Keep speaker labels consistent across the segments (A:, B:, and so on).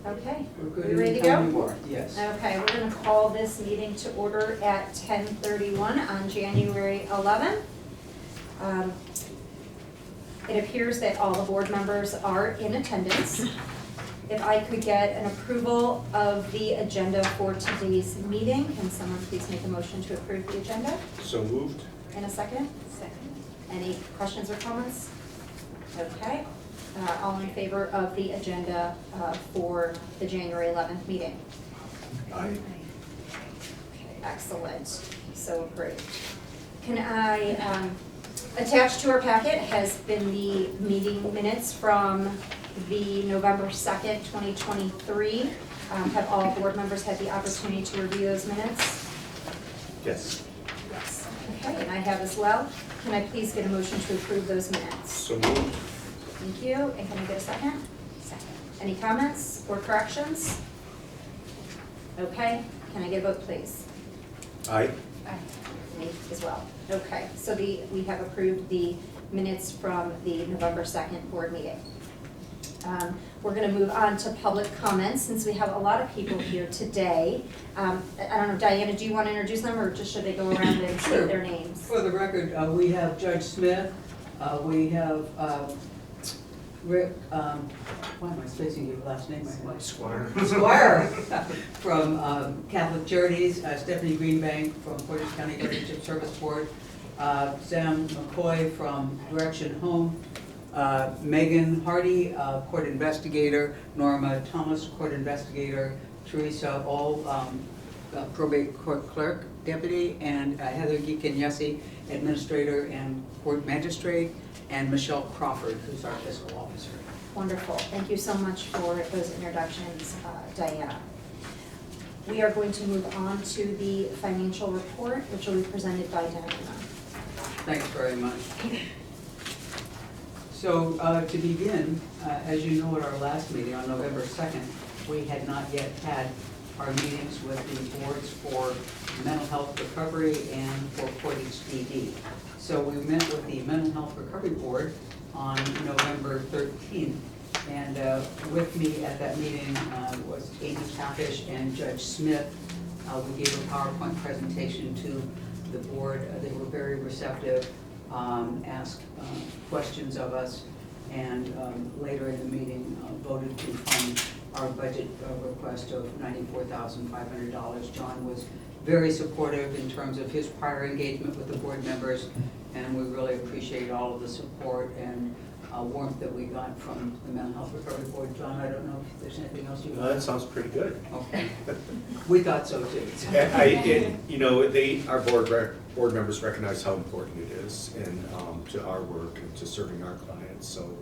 A: Okay,
B: We're good.
A: we ready to
B: Anytime
A: go?
B: you are. Yes.
A: Okay, we're gonna call this meeting to order at 10:31 on January 11th. It appears that all the board members are in attendance. If I could get an approval of the agenda for today's meeting, can someone please make a motion to approve the agenda?
C: So moved.
A: In a second? Second. Any questions or comments? Okay, all in favor of the agenda for the January 11th meeting?
C: Aye.
A: Excellent, so great. Can I, attached to our packet has been the meeting minutes from the November 2nd, 2023. Have all board members had the opportunity to review those minutes?
C: Yes.
A: Yes. Okay, and I have as well. Can I please get a motion to approve those minutes?
C: So moved.
A: Thank you, and can I get a second? Second. Any comments or corrections? Okay, can I get a vote, please?
C: Aye.
A: Aye. Me as well. Okay, so we have approved the minutes from the November 2nd board meeting. We're gonna move on to public comments since we have a lot of people here today. I don't know, Diana, do you want to introduce them or just should they go around and state their names?
B: For the record, we have Judge Smith, we have Rick, why am I spacing your last name right now?
C: Squire.
B: Squire from Catholic Charities, Stephanie Greenbank from Portage County Guardianship Service Board, Sam McCoy from Direction Home, Megan Hardy, court investigator, Norma Thomas, court investigator, Teresa All, probate court clerk deputy, and Heather Geekin-Yessie, administrator and court magistrate, and Michelle Crawford, who's our fiscal officer.
A: Wonderful, thank you so much for those introductions, Diana. We are going to move on to the financial report, which will be presented by Diana.
B: Thanks very much. So to begin, as you know, at our last meeting on November 2nd, we had not yet had our meetings with the boards for mental health recovery and for Portage DD. So we met with the Mental Health Recovery Board on November 13th. And with me at that meeting was Amy Tafish and Judge Smith. We gave a PowerPoint presentation to the board. They were very receptive, asked questions of us, and later in the meeting voted to fund our budget request of $94,500. John was very supportive in terms of his prior engagement with the board members, and we really appreciate all of the support and warmth that we got from the Mental Health Recovery Board. John, I don't know if there's anything else you want.
C: That sounds pretty good.
B: Okay. We thought so too.
C: You know, our board members recognize how important it is to our work and to serving our clients. So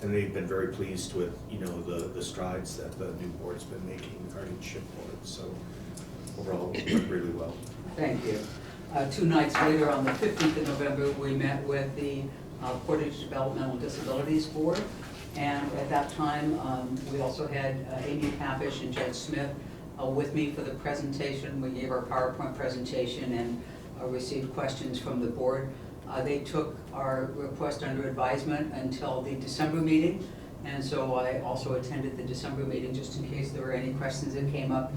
C: and they've been very pleased with, you know, the strides that the new board's been making, the guardianship board. So overall, it went really well.
B: Thank you. 2 nights later, on the 15th of November, we met with the Portage Developmental Disabilities Board. And at that time, we also had Amy Tafish and Judge Smith with me for the presentation. We gave our PowerPoint presentation and received questions from the board. They took our request under advisement until the December meeting. And so I also attended the December meeting just in case there were any questions that came up.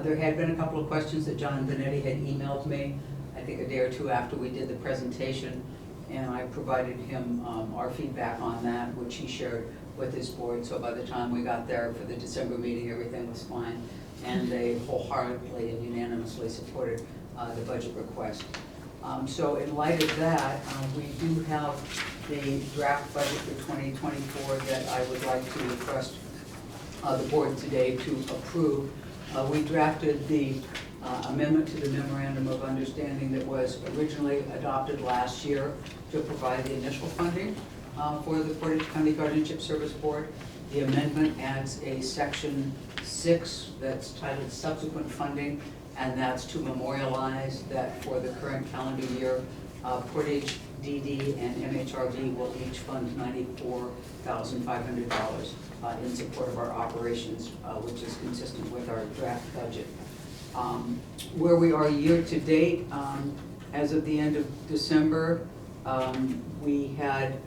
B: There had been a couple of questions that John Benetti had emailed me, I think a day or two after we did the presentation, and I provided him our feedback on that, which he shared with his board. So by the time we got there for the December meeting, everything was fine, and they wholeheartedly and unanimously supported the budget request. So in light of that, we do have the draft budget for 2024 that I would like to request the board today to approve. We drafted the amendment to the memorandum of understanding that was originally adopted last year to provide the initial funding for the Portage County Guardianship Service Board. The amendment adds a section 6 that's titled subsequent funding, and that's to memorialize that for the current calendar year, Portage, DD, and MHRB will each fund $94,500 in support of our operations, which is consistent with our draft budget. Where we are year to date, as of the end of December, we had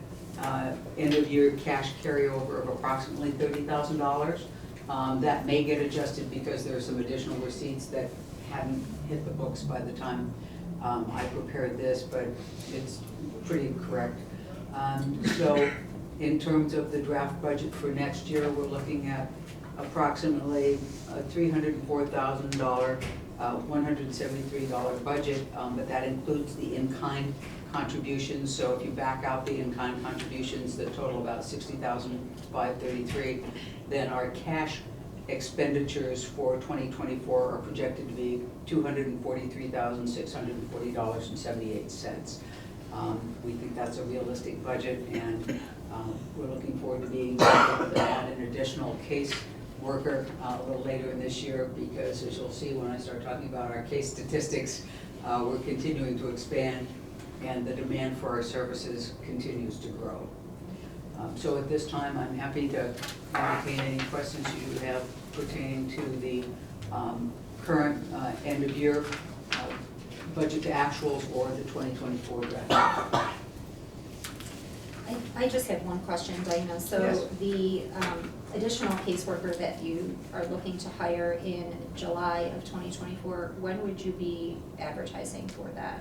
B: end of year cash carryover of approximately $30,000. That may get adjusted because there are some additional receipts that hadn't hit the books by the time I prepared this, but it's pretty correct. So in terms of the draft budget for next year, we're looking at approximately a $304,000, $173 budget, but that includes the in-kind contributions. So if you back out the in-kind contributions that total about $60,533, then our cash expenditures for 2024 are projected to be $243,640.78. We think that's a realistic budget, and we're looking forward to being able to add an additional case worker a little later in this year, because as you'll see when I start talking about our case statistics, we're continuing to expand and the demand for our services continues to grow. So at this time, I'm happy to entertain any questions you have pertaining to the current end of year budget to actuals or the 2024 draft.
A: I just have one question, Diana. So
C: Yes.
A: the additional caseworker that you are looking to hire in July of 2024, when would you be advertising for that?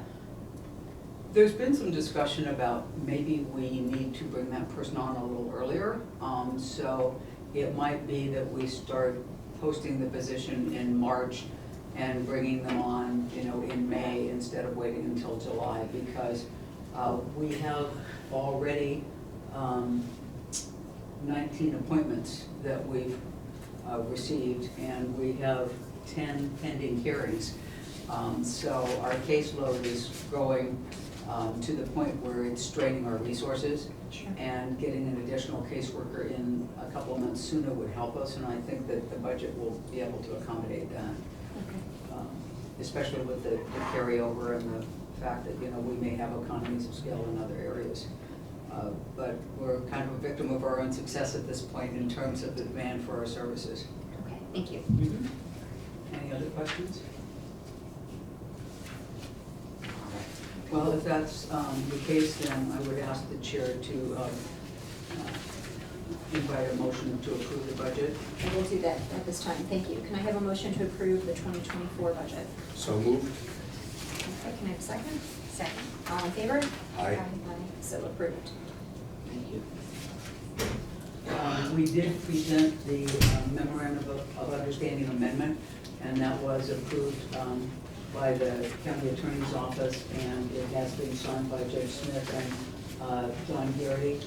B: There's been some discussion about maybe we need to bring that person on a little earlier. So it might be that we start posting the position in March and bringing them on, in May instead of waiting until July, because we have already 19 appointments that we've received, and we have 10 pending hearings. So our caseload is growing to the point where it's straining our resources.
A: Sure.
B: And getting an additional caseworker in a couple of months sooner would help us, and I think that the budget will be able to accommodate that.
A: Okay.
B: Especially with the carryover and the fact that, we may have economies of scale in other areas. But we're kind of a victim of our own success at this point in terms of the demand for our services.
A: Okay, thank you.
B: Any other questions? Well, if that's the case, then I would ask the chair to invite a motion to approve the budget.
A: I will do that at this time. Thank you. Can I have a motion to approve the 2024 budget?
C: So moved.
A: Okay, can I have a second? Second. All in favor?
C: Aye.
A: So approved.
B: Thank you. We did present the memorandum of understanding amendment, and that was approved by the county attorney's office, and it has been signed by Judge Smith and John Garrity.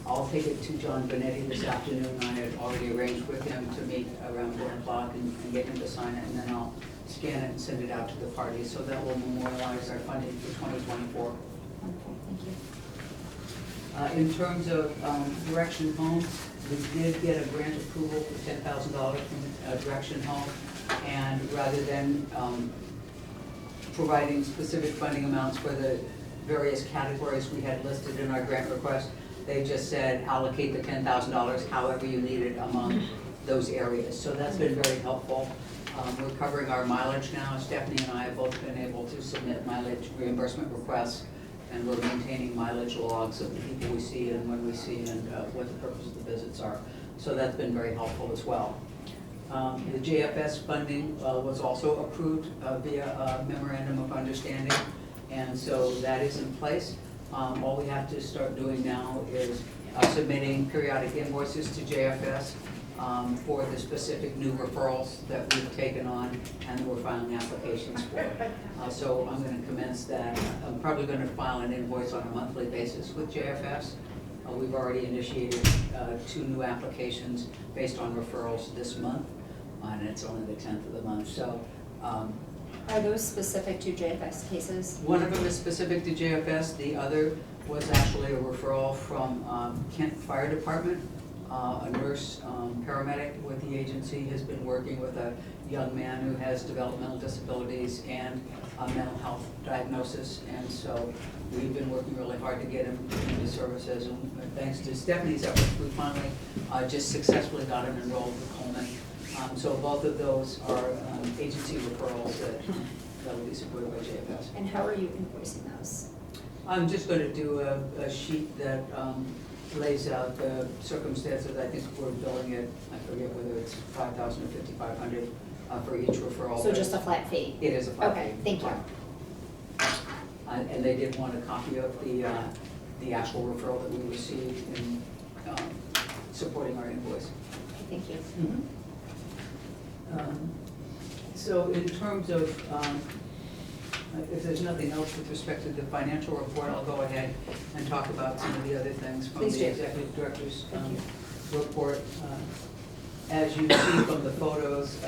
B: I'll take it to John Benetti this afternoon. I had already arranged with him to meet around 1 o'clock and get him to sign it, and then I'll scan it and send it out to the parties. So that will memorialize our funding for 2024.
A: Wonderful, thank you.
B: In terms of Direction Home, we did get a grant approval for $10,000 from Direction Home, and rather than providing specific funding amounts for the various categories we had listed in our grant request, they just said allocate the $10,000 however you need it among those areas. So that's been very helpful. We're covering our mileage now. Stephanie and I have both been able to submit mileage reimbursement requests, and we're maintaining mileage logs of the people we see and when we see and what the purpose of the visits are. So that's been very helpful as well. The JFS funding was also approved via a memorandum of understanding, and so that is in place. All we have to start doing now is submitting periodic invoices to JFS for the specific new referrals that we've taken on and that we're filing applications for. So I'm going to commence that. I'm probably going to file an invoice on a monthly basis with JFS. We've already initiated 2 new applications based on referrals this month, and it's only the 10th of the month. So.
A: Are those specific to JFS cases?
B: One of them is specific to JFS. The other was actually a referral from Kent Fire Department. A nurse paramedic with the agency has been working with a young man who has developmental disabilities and a mental health diagnosis, and so we've been working really hard to get him into services, and thanks to Stephanie's efforts, we finally just successfully got him enrolled with Coleman. So both of those are agency referrals that will be supported by JFS.
A: And how are you invoicing those?
B: I'm just going to do a sheet that lays out the circumstances. I think we're billing it, I forget whether it's 5,000 or 5,500 for each referral.
A: So just a flat fee?
B: It is a flat fee.
A: Okay, thank you.
B: And they did want a copy of the actual referral that we received in supporting our invoice.
A: Thank you.
B: So in terms of, if there's nothing else with respect to the financial report, I'll go ahead and talk about some of the other things from
A: Please do.
B: the executive director's
A: Thank
B: report. As you see from the photos,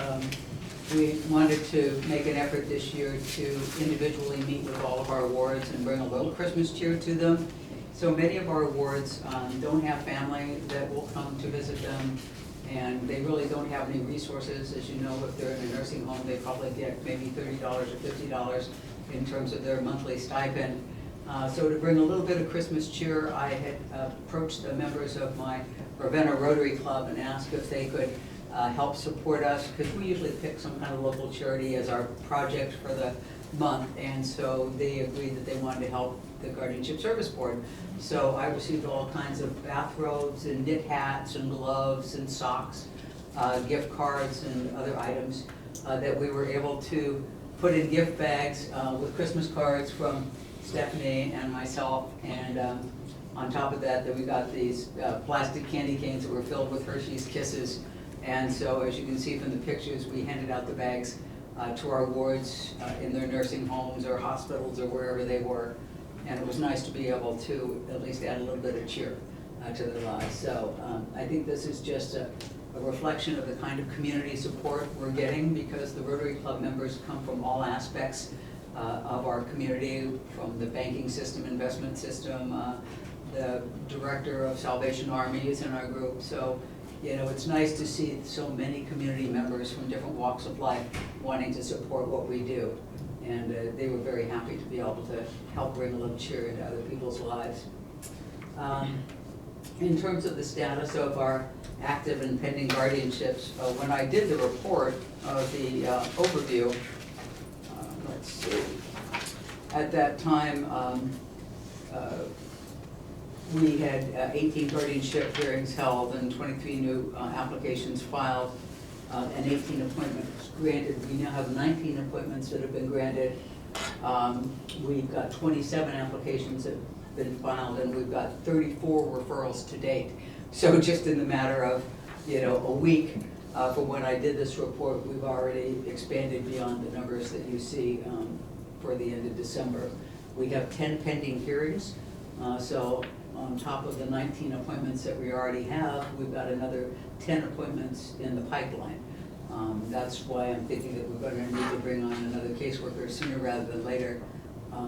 B: we wanted to make an effort this year to individually meet with all of our wards and bring a little Christmas cheer to them. So many of our wards don't have family that will come to visit them, and they really don't have any resources. As you know, if they're in a nursing home, they probably get maybe $30 or $50 in terms of their monthly stipend. So to bring a little bit of Christmas cheer, I had approached the members of my Ravenna Rotary Club and asked if they could help support us, because we usually pick some kind of local charity as our project for the month, and so they agreed that they wanted to help the Guardianship Service Board. So I received all kinds of bathrobes and knit hats and gloves and socks, gift cards and other items that we were able to put in gift bags with Christmas cards from Stephanie and myself, and on top of that, we got these plastic candy canes that were filled with Hershey's Kisses. And so, as you can see from the pictures, we handed out the bags to our wards in their nursing homes or hospitals or wherever they were. And it was nice to be able to at least add a little bit of cheer to their lives. So I think this is just a reflection of the kind of community support we're getting, because the Rotary Club members come from all aspects of our community, from the banking system, investment system, the director of Salvation Army is in our group. So, you know, it's nice to see so many community members from different walks of life wanting to support what we do. And they were very happy to be able to help bring a little cheer into other people's lives. In terms of the status of our active and pending guardianships, when I did the report of the overview, let's see, at that time, we had 18 guardianship hearings held and 23 new applications filed, and 18 appointments granted. We now have 19 appointments that have been granted. We've got 27 applications that have been filed, and we've got 34 referrals to date. So just in the matter of, you know, a week from when I did this report, we've already expanded beyond the numbers that you see for the end of December. We have 10 pending hearings, so on top of the 19 appointments that we already have, we've got another 10 appointments in the pipeline. That's why I'm thinking that we're going to need to bring on another caseworker sooner rather than later,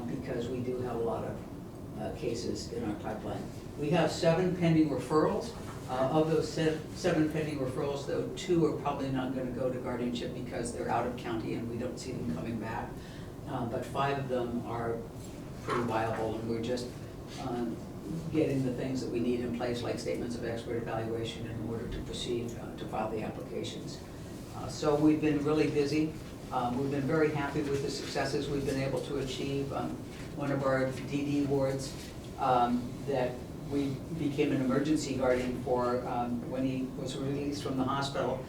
B: because we do have a lot of cases in our pipeline. We have 7 pending referrals. Of those 7 pending referrals, though, 2 are probably not going to go to guardianship because they're out of county and we don't see them coming back. But 5 of them are pretty viable, and we're just getting the things that we need in place, like statements of expert evaluation, in order to proceed to file the applications. So we've been really busy. We've been very happy with the successes we've been able to achieve. One of our DD wards that we became an emergency guardian for when he was released from the hospital.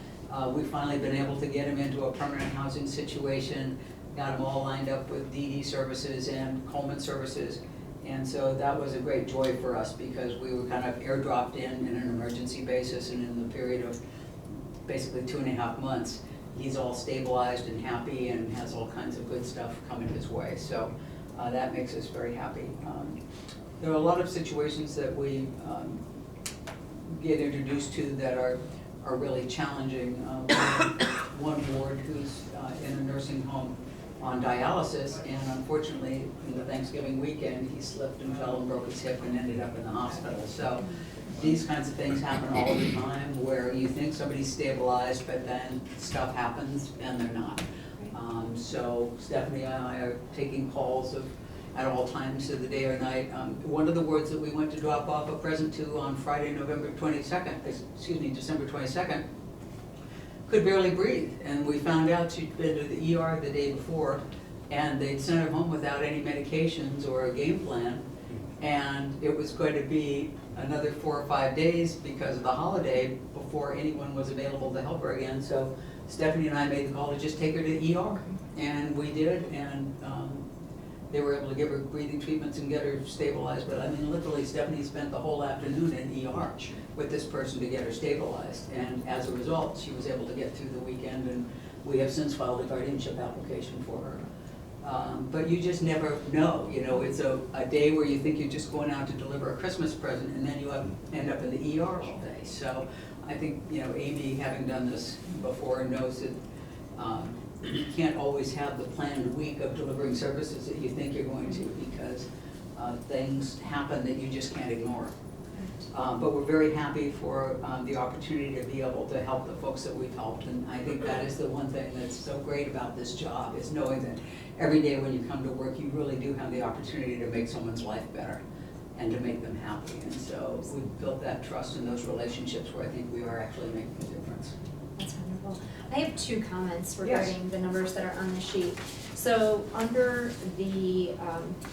B: We've finally been able to get him into a permanent housing situation, got him all lined up with DD services and Coleman services. And so that was a great joy for us, because we were kind of airdropped in an emergency basis, and in the period of basically 2.5 months, he's all stabilized and happy and has all kinds of good stuff coming his way. So that makes us very happy. There are a lot of situations that we get introduced to that are really challenging. One ward who's in a nursing home on dialysis, and unfortunately, in the Thanksgiving weekend, he slipped and fell and broke his hip and ended up in the hospital. So these kinds of things happen all the time, where you think somebody's stabilized, but then stuff happens and they're not. So Stephanie and I are taking calls at all times of the day or night. One of the wards that we went to drop off a present to on Friday, December 22nd, could barely breathe, and we found out she'd been to the ER the day before, and they'd sent her home without any medications or a game plan, and it was going to be another 4 or 5 days because of the holiday before anyone was available to help her again. So Stephanie and I made the call to just take her to ER, and we did, and they were able to give her breathing treatments and get her stabilized. But I mean, literally, Stephanie spent the whole afternoon in ER with this person to get her stabilized. And as a result, she was able to get through the weekend, and we have since filed a guardianship application for her. But you just never know, you know, it's a day where you think you're just going out to deliver a Christmas present, and then you end up in the ER all day. So I think, you know, Amy, having done this before, knows that you can't always have the planned week of delivering services that you think you're going to, because things happen that you just can't ignore. But we're very happy for the opportunity to be able to help the folks that we've helped. And I think that is the one thing that's so great about this job, is knowing that every day when you come to work, you really do have the opportunity to make someone's life better and to make them happy. And so we've built that trust in those relationships where I think we are actually making a difference.
A: That's wonderful. I have 2 comments regarding the numbers that are on the sheet. So under the,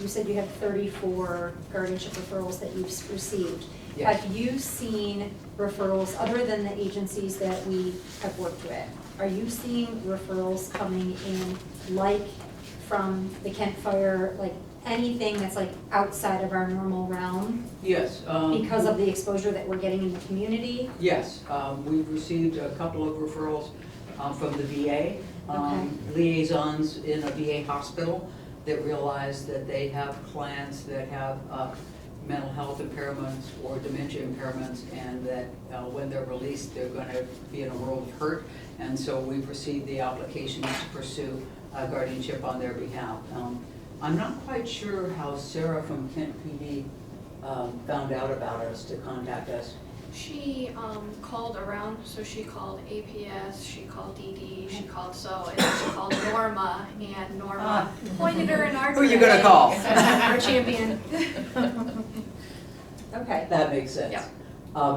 A: you said you have 34 guardianship referrals that you've received.
B: Yes.
A: Have you seen referrals, other than the agencies that we have worked with, are you seeing referrals coming in like from the Kent Fire, like anything that's like outside of our normal realm?
B: Yes.
A: Because of the exposure that we're getting in the community?
B: Yes, we've received a couple of referrals from the VA,
A: Okay.
B: liaisons in a VA hospital that realize that they have clients that have mental health impairments or dementia impairments, and that when they're released, they're going to be in a world of hurt. And so we've received the applications to pursue guardianship on their behalf. I'm not quite sure how Sarah from Kent PD found out about us to contact us.
D: She called around, so she called APS, she called DD, she called and then she called Norma, and Norma pointed her in our
B: Who are you gonna call?
D: Our champion.
A: Okay.
B: That makes sense.
D: Yep.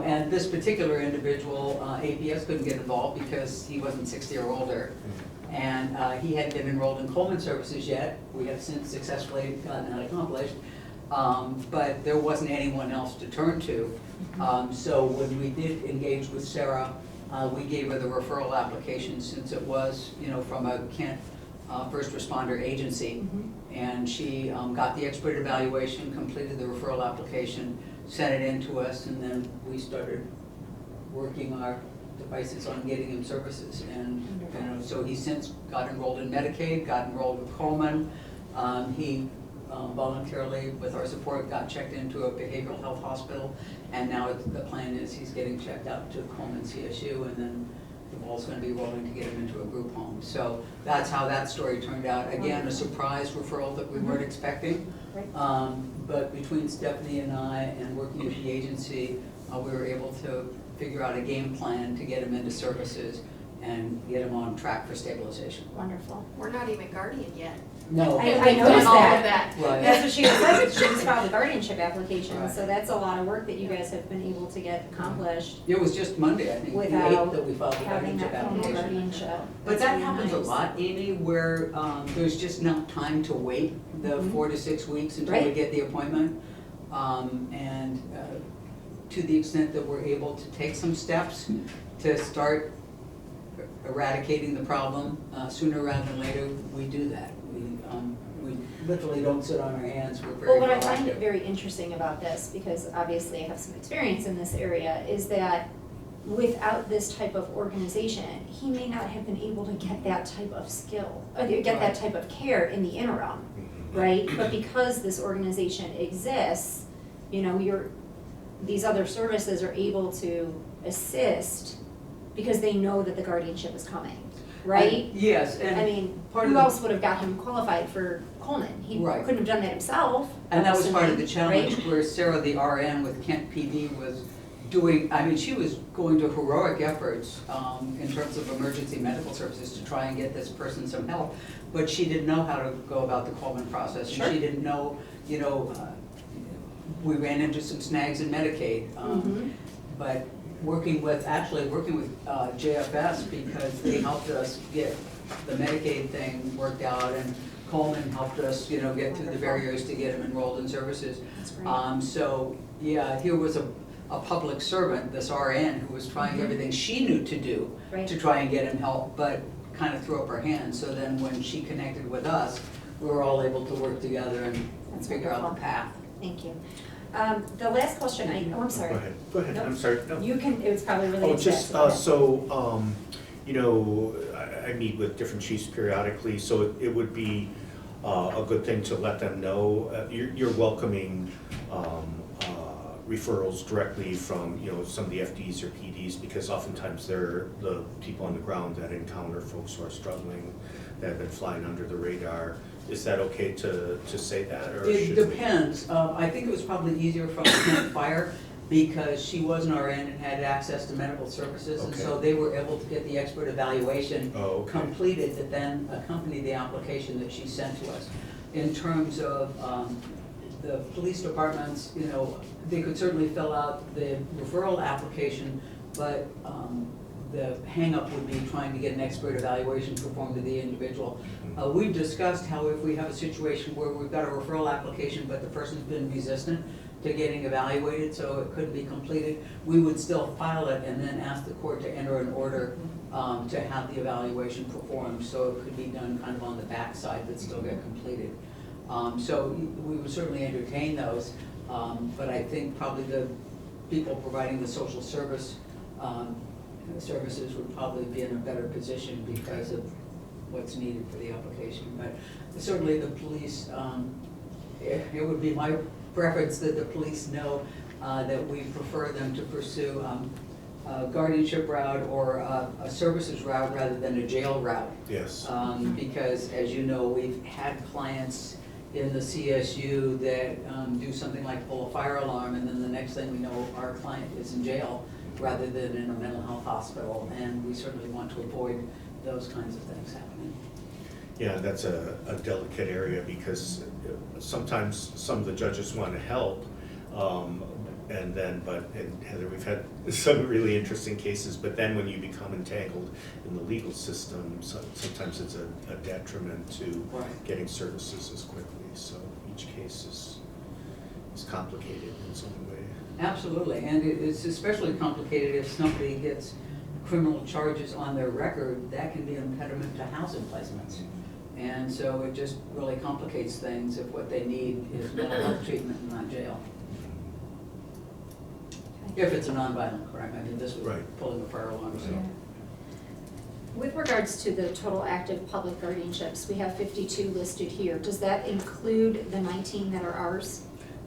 B: And this particular individual, APS couldn't get involved because he wasn't 60 or older. And he hadn't been enrolled in Coleman services yet. We have since successfully gotten that accomplished. But there wasn't anyone else to turn to. So when we did engage with Sarah, we gave her the referral application, since it was, you know, from a Kent first responder agency. And she got the expert evaluation, completed the referral application, sent it in to us, and then we started working our devices on getting him services. And you know, so he since got enrolled in Medicaid, got enrolled with Coleman. He voluntarily, with our support, got checked into a behavioral health hospital, and now the plan is he's getting checked out to Coleman CSU, and then the ball's going to be rolling to get him into a group home. So that's how that story turned out. Again, a surprise referral that we weren't expecting. But between Stephanie and I, and working with the agency, we were able to figure out a game plan to get him into services and get him on track for stabilization.
A: Wonderful.
D: We're not even guardian yet.
B: No.
A: I
D: We've
A: noticed
D: done all
A: that.
D: of that.
B: Right.
A: That's what she said, she just filed a guardianship application,
B: Right.
A: so that's a lot of work that you guys have been able to get accomplished
B: It was just Monday, I think, the
A: without
B: 8th, that we filed the
A: having
B: guardianship
A: that formal
B: application.
A: guardianship.
B: But
A: That's
B: that
A: really
B: happens a
A: nice.
B: lot, Amy, where there's just not time to wait the
A: Mhm.
B: 4 to 6 weeks until we
A: Right.
B: get the appointment. And to the extent that we're able to take some steps to start eradicating the problem sooner rather than later, we do that. We literally don't sit on our hands, we're very
A: Well, what I find
B: proactive.
A: very interesting about this, because obviously I have some experience in this area, is that without this type of organization, he may not have been able to get that type of skill, or get that
B: Right.
A: type of care in the interim, right? But because this organization exists, you know, these other services are able to assist because they know that the guardianship is coming, right?
B: Yes, and.
A: I mean,
B: part of
A: who
B: the-
A: else would have got him qualified for Coleman? He
B: Right.
A: couldn't have done that himself.
B: And that was part of the
A: assuming,
B: challenge, where Sarah, the RN with Kent PD, was doing, I mean, she was going to heroic efforts in terms of emergency medical services to try and get this person some help, but she didn't know how to go about the Coleman process,
A: Sure.
B: and she didn't know, you know, we ran into some snags in Medicaid,
A: Mhm.
B: but working with JFS, because they helped us get the Medicaid thing worked out, and Coleman helped us, you know, get through the
A: Wonderful.
B: barriers to get him enrolled in services.
A: That's great.
B: So, yeah, here was a public servant, this RN, who was trying everything she knew to do
A: Right.
B: to try and get him help, but kind of threw up her hands. So then when she connected with us, we were all able to work together and
A: That's
B: figure out the
A: wonderful.
B: path.
A: Thank you. The last question, I'm sorry.
C: Go ahead,
A: Nope.
C: I'm sorry, no.
A: You can, it was probably
C: Oh,
A: related to
C: just,
A: that.
C: you know, I meet with different chiefs periodically, so it would be a good thing to let them know. You're welcoming referrals directly from, you know, some of the FDs or PDs, because oftentimes they're the people on the ground that encounter folks who are struggling, that have been flying under the radar. Is that okay to say that, or
B: It
C: should we?
B: depends. I think it was probably easier from Camp Fire because she was an RN and had access to medical services. And so
C: Okay.
B: they were able to get the expert evaluation
C: Oh, okay.
B: completed that then accompanied the application that she sent to us. In terms of the police departments, you know, they could certainly fill out the referral application, but the hangup would be trying to get an expert evaluation performed to the individual. We've discussed how if we have a situation where we've got a referral application, but the person's been resistant to getting evaluated, so it couldn't be completed, we would still file it and then ask the court to enter an order to have the evaluation performed, so it could be done kind of on the backside, but still get completed. So we would certainly entertain those, but I think probably the people providing the social services would probably be in a better position because of what's needed for the application. But certainly the police, it would be my preference that the police know that we prefer them to pursue a guardianship route or a services route rather than a jail route.
C: Yes.
B: Because as you know, we've had clients in the CSU that do something like pull a fire alarm, and then the next thing we know, our client is in jail rather than in a mental health hospital, and we certainly want to avoid those kinds of things happening.
C: Yeah, that's a delicate area because sometimes some of the judges want to help, and Heather, we've had some really interesting cases, but then when you become entangled in the legal system, sometimes it's a detriment to
B: Right.
C: getting services as quickly, so each case is complicated in some way.
B: Absolutely, and it's especially complicated if somebody gets criminal charges on their record. That can be an impediment to housing placements. And so it just really complicates things if what they need is mental health treatment and not jail. If it's a nonviolent crime, I mean, this was
C: Right.
B: pulling a fire alarm, so.
A: Yeah. With regards to the total active public guardianships, we have 52 listed here. Does that include the 19 that are ours?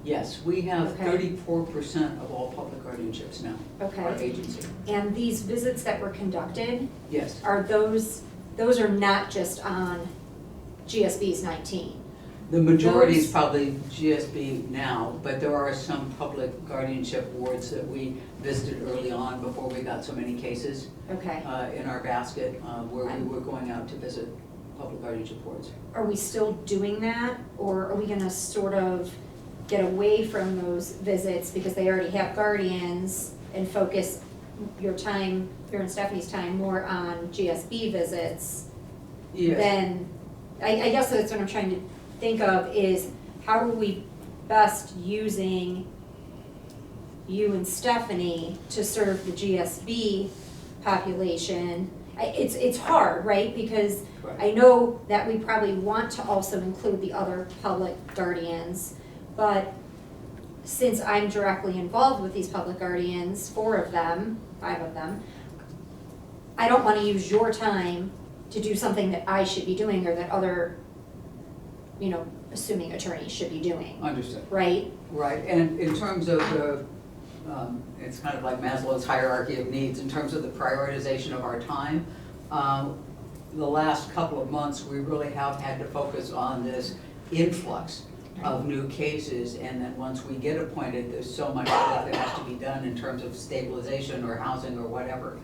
B: Yes, we have
A: Okay.
B: 34% of all public guardianships now,
A: Okay.
B: our agency.
A: And these visits that were conducted,
B: Yes,
A: are those are not just on GSB's 19?
B: the majority is
A: Those-
B: probably GSB now, but there are some public guardianship wards that we visited early on before we got so many cases
A: Okay.
B: in our basket, where we were going out to visit public guardianship wards.
A: Are we still doing that, or are we gonna sort of get away from those visits because they already have guardians and focus your and Stephanie's time more on GSB visits?
B: Yes,
A: Then, I guess that's what I'm trying to think of is how are we best using you and Stephanie to serve the GSB population? It's hard, right? Because
B: correct.
A: I know that we probably want to also include the other public guardians, but since I'm directly involved with these public guardians, 5 of them, I don't wanna use your time to do something that I should be doing or that other, assuming attorneys should be doing,
B: Understood.
A: right?
B: Right, and in terms of the, it's kind of like Maslow's hierarchy of needs, in terms of the prioritization of our time, the last couple of months, we really have had to focus on this influx of new cases, and then once we get appointed, there's so much that has to be done in terms of stabilization or housing or whatever,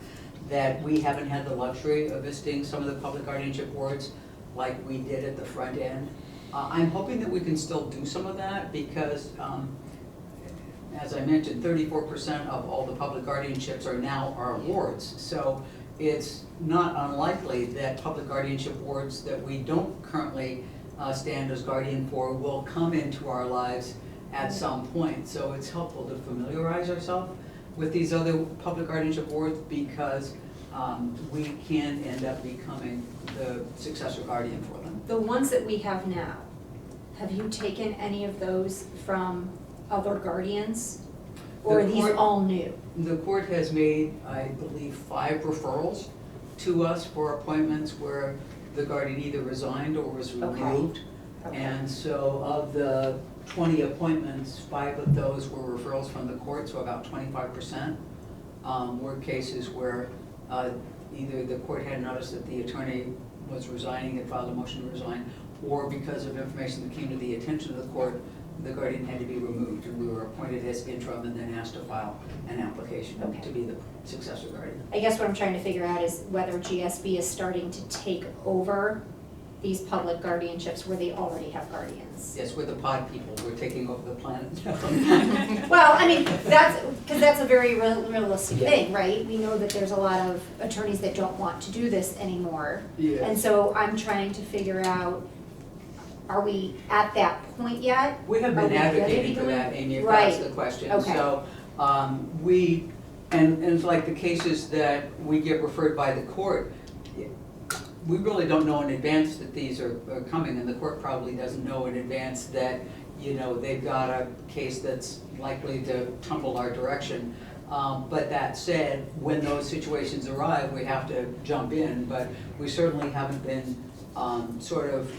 B: that we haven't had the luxury of visiting some of the public guardianship wards like we did at the front end. I'm hoping that we can still do some of that because, as I mentioned, 34% of all the public guardianships are now our wards. So it's not unlikely that public guardianship wards that we don't currently stand as guardian for will come into our lives at some point. So it's helpful to familiarize ourselves with these other public guardianship boards because we can end up becoming the successor guardian for them.
A: The ones that we have now, have you taken any of those from other guardians? Or are
B: The
A: these
B: court-
A: all new?
B: The court has made, I believe, 5 referrals to us for appointments where the guardian either resigned or was
A: Okay.
B: removed.
A: Okay.
B: And so of the 20 appointments, 5 of those were referrals from the court, so about 25% were cases where either the court had noticed that the attorney was resigning, had filed a motion to resign, or because of information that came to the attention of the court, the guardian had to be removed, and we were appointed as interim and then asked to file an application
A: Okay.
B: to be the successor guardian.
A: I guess what I'm trying to figure out is whether GSB is starting to take over these public guardianships where they already have guardians.
B: Yes, we're the pod people, we're taking over the planet.
A: Well, I mean, because that's a very realistic
B: Yeah.
A: thing, right? We know that there's a lot of attorneys that don't want to do this anymore.
B: Yeah.
A: And so I'm trying to figure out, are we at that point yet?
B: We have
A: Are
B: been
A: we ready to
B: advocating
A: be
B: for
A: doing-
B: that, Amy, if that's
A: Right.
B: the question.
A: Okay.
B: So, and it's like the cases that we get referred by the court, we really don't know in advance that these are coming, and the court probably doesn't know in advance that, you know, they've got a case that's likely to tumble our direction. But that said, when those situations arrive, we have to jump in, but we certainly haven't been sort of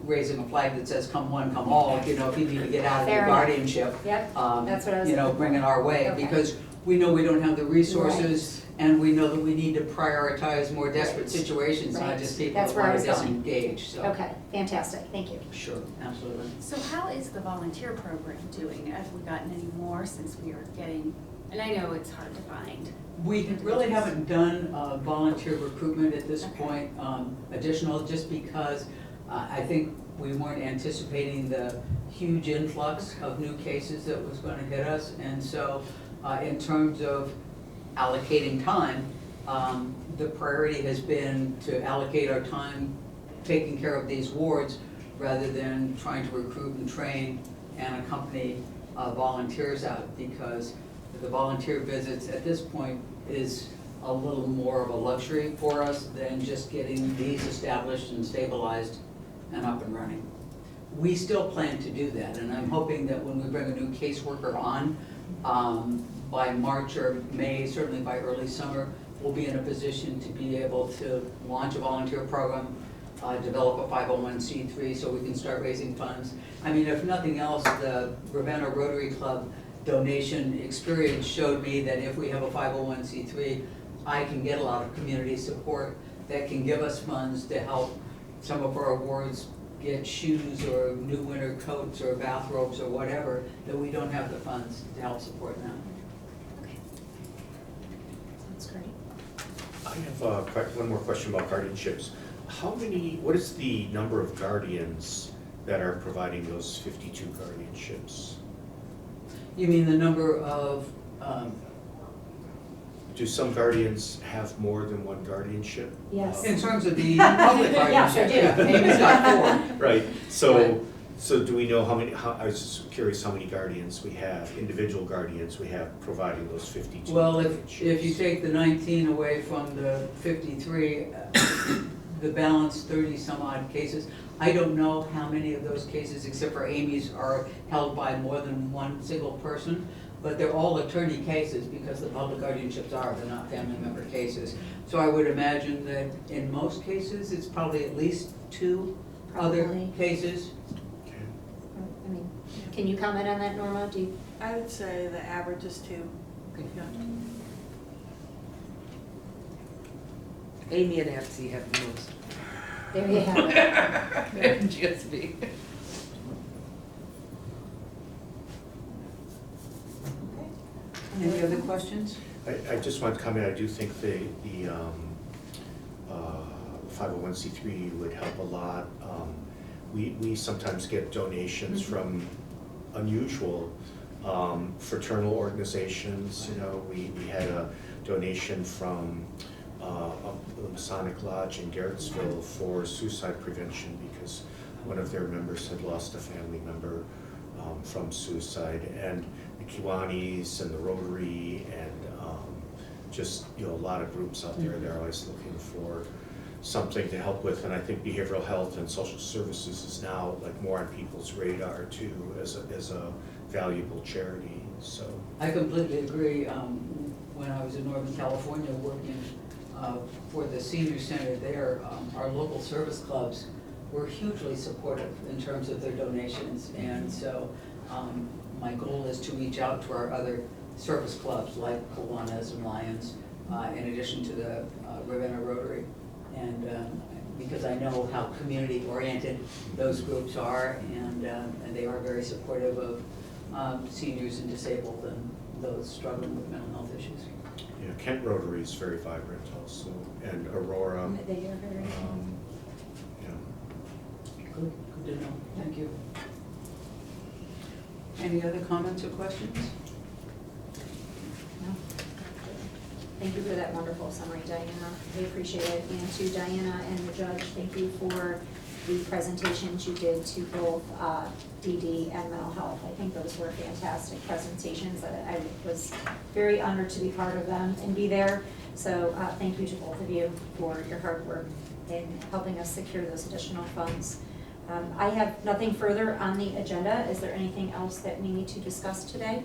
B: raising a flag that says come one, come all, you know, if you need to get out of
A: Fair
B: your
A: enough.
B: guardianship.
A: Yep, that's what I was.
B: You know, bring it our way,
A: Okay.
B: because we know we don't have the resources, and we know that we need to prioritize more desperate
A: Right.
B: situations, not
A: Right.
B: just people
A: That's
B: that
A: where I
B: want to
A: was going.
B: disengage, so.
A: Okay, fantastic, thank you.
B: Sure, absolutely.
E: So how is the volunteer program doing? Have we gotten any more since we are getting, and I know it's hard to find.
B: We really haven't done volunteer recruitment at this
E: Okay.
B: point, additional, just because I think we weren't anticipating the huge influx of new cases that was gonna hit us. And so, in terms of allocating time, the priority has been to allocate our time taking care of these wards rather than trying to recruit and train and accompany volunteers out, because the volunteer visits at this point is a little more of a luxury for us than just getting these established and stabilized and up and running. We still plan to do that, and I'm hoping that when we bring a new caseworker on, by March or May, certainly by early summer, we'll be in a position to be able to launch a volunteer program, develop a 501c3 so we can start raising funds. I mean, if nothing else, the Ravenna Rotary Club donation experience showed me that if we have a 501c3, I can get a lot of community support that can give us funds to help some of our wards get shoes or new winter coats or bathrobes or whatever, that we don't have the funds to help support them.
A: Okay. Sounds great.
C: I have one more question about guardianships. What is the number of guardians that are providing those 52 guardianships?
B: You mean the number of,
C: Do some guardians have more than one guardianship?
A: Yes.
B: in terms of the public
A: Yes, I
B: guardianship?
A: do.
B: Amy's got 4.
C: Right,
B: Right.
C: so do we know I was just curious how many guardians we have, individual guardians we have providing those 52
B: Well, if
C: guardianships?
B: you take the 19 away from the 53, the balance 30 some odd cases, I don't know how many of those cases, except for Amy's, are held by more than one single person, but they're all attorney cases because the public guardianships they're not family member cases. So I would imagine that in most cases, it's probably at least 2 other
A: Probably.
B: cases.
C: Okay.
A: I mean, can you comment on that, Norma? Do you?
F: I would say the average is 2. Yeah.
G: Amy and Nancy have the most.
A: There you have it.
G: And GSB.
B: Any other questions?
C: I just want to comment, I do think the 501c3 would help a lot. We sometimes get donations from unusual fraternal organizations. You know, we had a donation from Masonic Lodge in Garrettsville for suicide prevention because one of their members had lost a family member from suicide, and the Kiwanis and the Rotary and just, you know, a lot of groups out there, they're always looking for something to help with, and I think behavioral health and social services is now like more on people's radar too, as a valuable charity, so.
B: I completely agree. When I was in Northern California working for the senior center there, our local service clubs were hugely supportive in terms of their donations. And so my goal is to reach out to our other service clubs like Kiwanis and Lions, in addition to the Ravenna Rotary. And because I know how community-oriented those groups are, and they are very supportive of seniors and disabled and those struggling with mental health issues.
C: Yeah, Kent Rotary is very vibrant also, and Aurora.
A: They are very.
C: Yeah.
B: Good to know. Thank you. Any other comments or questions?
A: No. Thank you for that wonderful summary, Diana. We appreciate it. And to Diana and the judge, thank you for the presentations you did to both DD and mental health. I think those were fantastic presentations. I was very honored to be part of them and be there. So thank you to both of you for your hard work in helping us secure those additional funds. I have nothing further on the agenda. Is there anything else that we need to discuss today?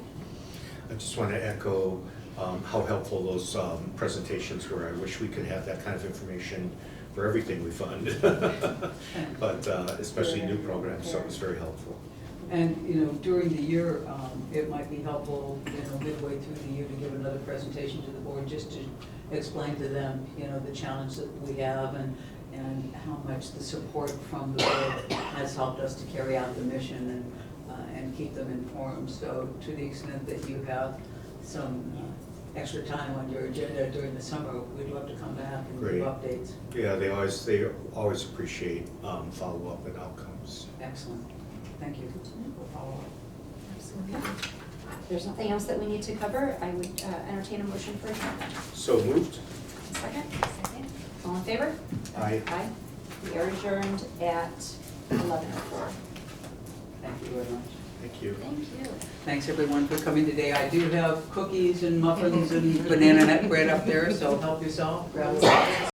C: I just want to echo how helpful those presentations were. I wish we could have that kind of information for everything we fund, but especially new programs, so it was very helpful.
B: And, you know, during the year, it might be helpful, you know, midway through the year to give another presentation to the board, just to explain to them, you know, the challenge that we have and how much the support from the board has helped us to carry out the mission and keep them informed. So to the extent that you have some extra time on your agenda during the summer, we'd love to come back and
C: Great.
B: give updates.
C: Yeah, they always appreciate follow-up and outcomes.
B: Excellent. Thank you for follow-up.
A: Absolutely. If there's nothing else that we need to cover, I would entertain a motion for adjournment.
C: So moved?
A: Second? Second. All in favor?
C: Aye.
A: Aye. We are adjourned at 11:04.
B: Thank you very much.
C: Thank you.
A: Thank you.
B: Thanks, everyone, for coming today. I do have cookies and muffins and banana nut bread up there, so help yourself. Grab